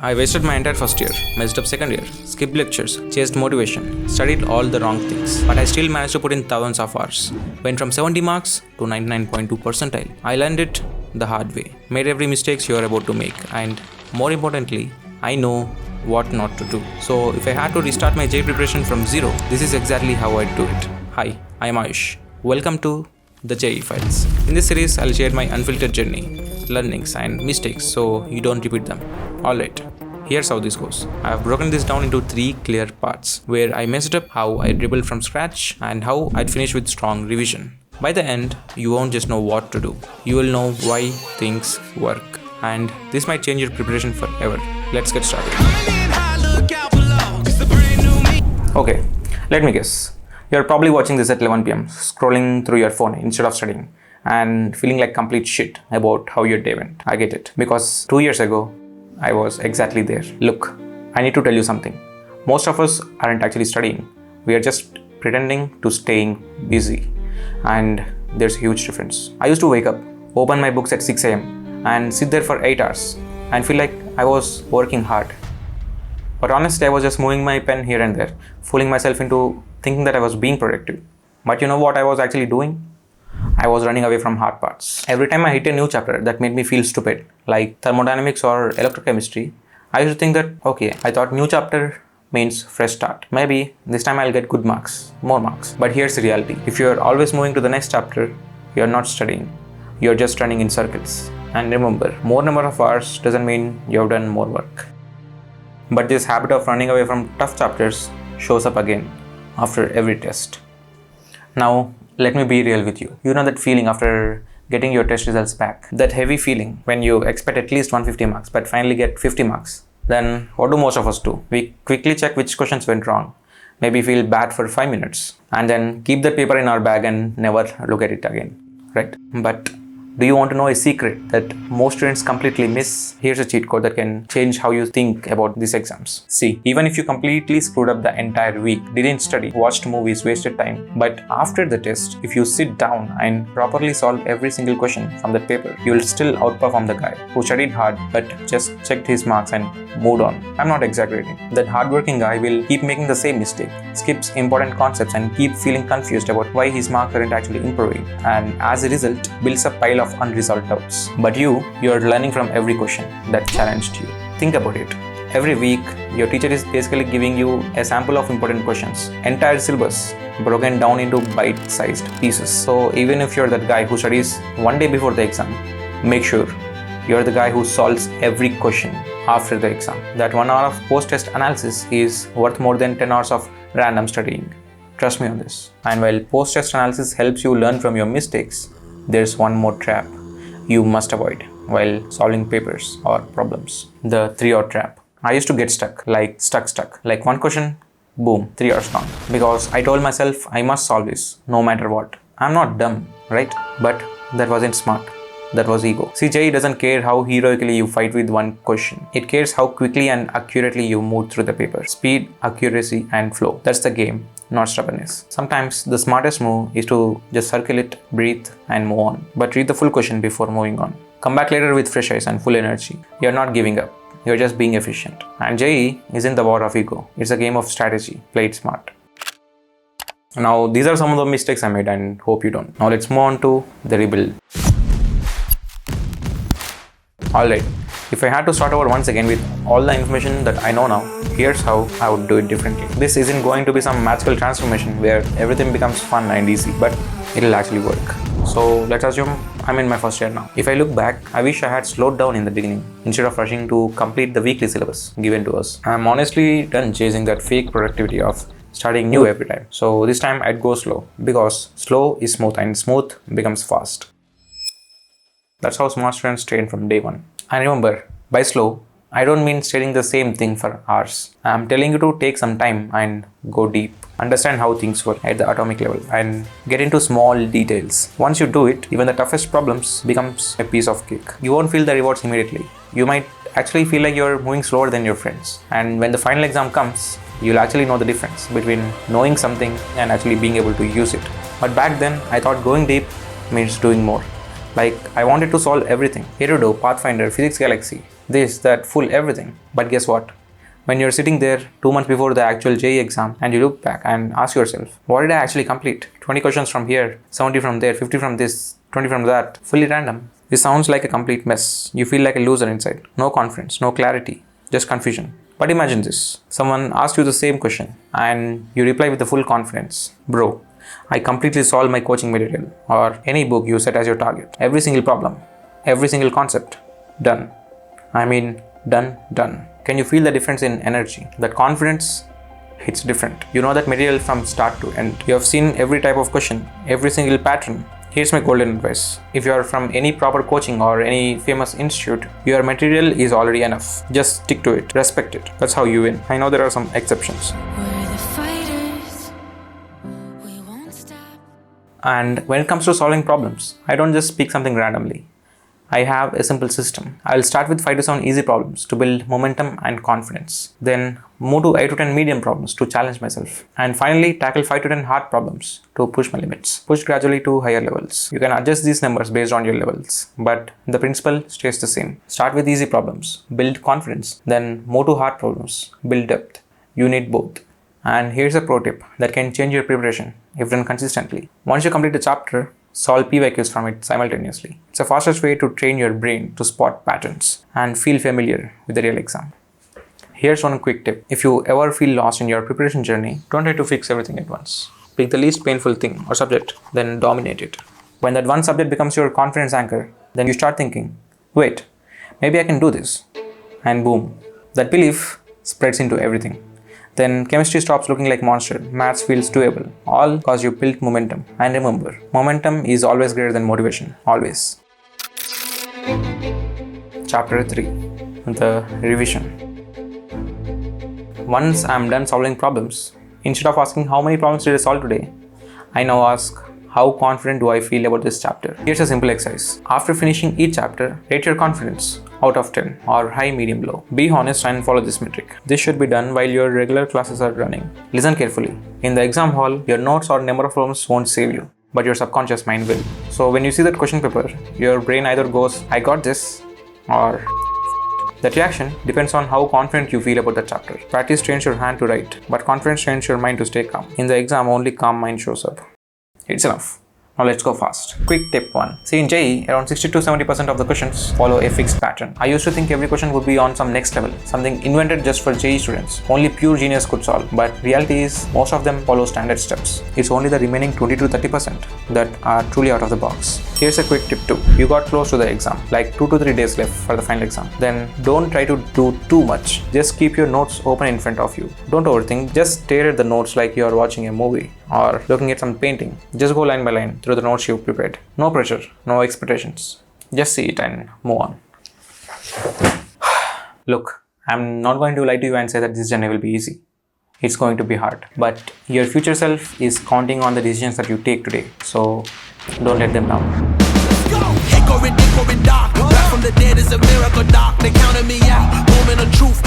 I wasted my entire first year, messed up second year, skipped lectures, chased motivation, studied all the wrong things. But I still managed to put in thousands of hours. Went from 70 marks to 99.2 percentile. I learned it the hard way. Made every mistake you are about to make. And more importantly, I know what not to do. So if I had to restart my JEE preparation from zero, this is exactly how I'd do it. Hi, I am Ayush. Welcome to the JEE Files. In this series, I'll share my unfiltered journey, learnings and mistakes so you don't repeat them. Alright, here's how this goes. I have broken this down into 3 clear parts where I messed up, how I dribbled from scratch, and how I'd finish with strong revision. By the end, you won't just know what to do. You will know why things work. And this might change your preparation forever. Let's get started. Okay, let me guess. You're probably watching this at 11 p.m, scrolling through your phone instead of studying and feeling like complete shit about how your day went. I get it. Because 2 years ago, I was exactly there. Look, I need to tell you something. Most of us aren't actually studying. We are just pretending to staying busy. And there's a huge difference. I used to wake up, open my books at 6 a.m. and sit there for 8 hours and feel like I was working hard. But honestly, I was just moving my pen here and there, fooling myself into thinking that I was being productive. But you know what I was actually doing? I was running away from hard parts. Every time I hit a new chapter that made me feel stupid, like thermodynamics or electrochemistry, I used to think that, okay, I thought new chapter means fresh start. Maybe this time I'll get good marks, more marks. But here's the reality. If you're always moving to the next chapter, you're not studying. You're just running in circles. And remember, more number of hours doesn't mean you've done more work. But this habit of running away from tough chapters shows up again after every test. Now, let me be real with you. You know that feeling after getting your test results back? That heavy feeling when you expect at least 150 marks but finally get 50 marks. Then what do most of us do? We quickly check which questions went wrong, maybe feel bad for 5 minutes, and then keep the paper in our bag and never look at it again, right? But do you want to know a secret that most students completely miss? Here's a cheat code that can change how you think about these exams. See, even if you completely screwed up the entire week, didn't study, watched movies, wasted time, but after the test, if you sit down and properly solve every single question from that paper, you'll still outperform the guy who studied hard but just checked his marks and moved on. I'm not exaggerating. That hardworking guy will keep making the same mistake, skips important concepts and keep feeling confused about why his marks aren't actually improving, and as a result, builds a pile of unresolved doubts. But you're learning from every question that challenged you. Think about it. Every week, your teacher is basically giving you a sample of important questions, entire syllabus broken down into bite-sized pieces. So even if you're that guy who studies one day before the exam, make sure you're the guy who solves every question after the exam. That 1 hour of post-test analysis is worth more than 10 hours of random studying. Trust me on this. And while post-test analysis helps you learn from your mistakes, there's one more trap you must avoid while solving papers or problems. The 3-hour trap. I used to get stuck. Like one question, boom, 3 hours gone. Because I told myself I must solve this no matter what. I'm not dumb, right? But that wasn't smart. That was ego. See, JEE doesn't care how heroically you fight with one question. It cares how quickly and accurately you move through the paper. Speed, accuracy, and flow. That's the game, not stubbornness. Sometimes the smartest move is to just circle it, breathe, and move on. But read the full question before moving on. Come back later with fresh eyes and full energy. You're not giving up. You're just being efficient. And JEE isn't the war of ego. It's a game of strategy. Play it smart. Now, these are some of the mistakes I made and hope you don't. Now, let's move on to the rebuild. Alright, if I had to start over once again with all the information that I know now, here's how I would do it differently. This isn't going to be some magical transformation where everything becomes fun and easy, but it'll actually work. So let's assume I'm in my first year now. If I look back, I wish I had slowed down in the beginning instead of rushing to complete the weekly syllabus given to us. I'm honestly done chasing that fake productivity of studying new every time. So this time I'd go slow, because slow is smooth and smooth becomes fast. That's how smart students train from day one. And remember, by slow, I don't mean studying the same thing for hours. I'm telling you to take some time and go deep. Understand how things work at the atomic level and get into small details. Once you do it, even the toughest problems becomes a piece of cake. You won't feel the rewards immediately. You might actually feel like you're moving slower than your friends. And when the final exam comes, you'll actually know the difference between knowing something and actually being able to use it. But back then, I thought going deep means doing more. Like, I wanted to solve everything. Erudo, Pathfinder, Physics Galaxy. this, that, full, everything. But guess what? When you're sitting there 2 months before the actual JEE exam and you look back and ask yourself, what did I actually complete? 20 questions from here, 70 from there, 50 from this, 20 from that, fully random. This sounds like a complete mess. You feel like a loser inside. No confidence, no clarity, just confusion. But imagine this. Someone asks you the same question and you reply with the full confidence. Bro, I completely solved my coaching material or any book you set as your target. Every single problem, every single concept, done. I mean, done. Can you feel the difference in energy? That confidence hits different. You know that material from start to end. You have seen every type of question, every single pattern. Here's my golden advice. If you are from any proper coaching or any famous institute, your material is already enough. Just stick to it, respect it. That's how you win. I know there are some exceptions. We're the fighters. We won't stop. And when it comes to solving problems, I don't just speak something randomly. I have a simple system. I'll start with 5 to 7 easy problems to build momentum and confidence. Then move to 8 to 10 medium problems to challenge myself. And finally, tackle 5 to 10 hard problems to push my limits. Push gradually to higher levels. You can adjust these numbers based on your levels, but the principle stays the same. Start with easy problems, build confidence, then move to hard problems, build depth. You need both. And here's a pro tip that can change your preparation if done consistently. Once you complete a chapter, solve PYQs from it simultaneously. It's the fastest way to train your brain to spot patterns and feel familiar with the real exam. Here's one quick tip. If you ever feel lost in your preparation journey, don't try to fix everything at once. Pick the least painful thing or subject, then dominate it. When that one subject becomes your confidence anchor, then you start thinking, wait, maybe I can do this. And boom, that belief spreads into everything. Then chemistry stops looking like monster, maths feels doable, all because you built momentum. And remember, momentum is always greater than motivation, always. Chapter 3, the revision. Once I'm done solving problems, instead of asking how many problems did I solve today, I now ask, how confident do I feel about this chapter? Here's a simple exercise. After finishing each chapter, rate your confidence out of 10 or high, medium, low. Be honest and follow this metric. This should be done while your regular classes are running. Listen carefully. In the exam hall, your notes or number of problems won't save you, but your subconscious mind will. So when you see that question paper, your brain either goes, I got this, or that reaction depends on how confident you feel about the chapter. Practice trains your hand to write, but confidence trains your mind to stay calm. In the exam, only calm mind shows up. It's enough. Now let's go fast. Quick tip 1. See, in JEE, around 60 to 70% of the questions follow a fixed pattern. I used to think every question would be on some next level, something invented just for JEE students. Only pure genius could solve. But reality is, most of them follow standard steps. It's only the remaining 20 to 30% that are truly out of the box. Here's a quick tip 2. You got close to the exam, like 2 to 3 days left for the final exam. Then don't try to do too much. Just keep your notes open in front of you. Don't overthink. Just stare at the notes like you are watching a movie or looking at some painting. Just go line by line through the notes you've prepared. No pressure, no expectations. Just see it and move on. Look, I'm not going to lie to you and say that this journey will be easy. It's going to be hard. But your future self is counting on the decisions that you take today. So don't let them down. Hickory dickory dock, back from the dead is a miracle doc. They counted me out, moment of truth.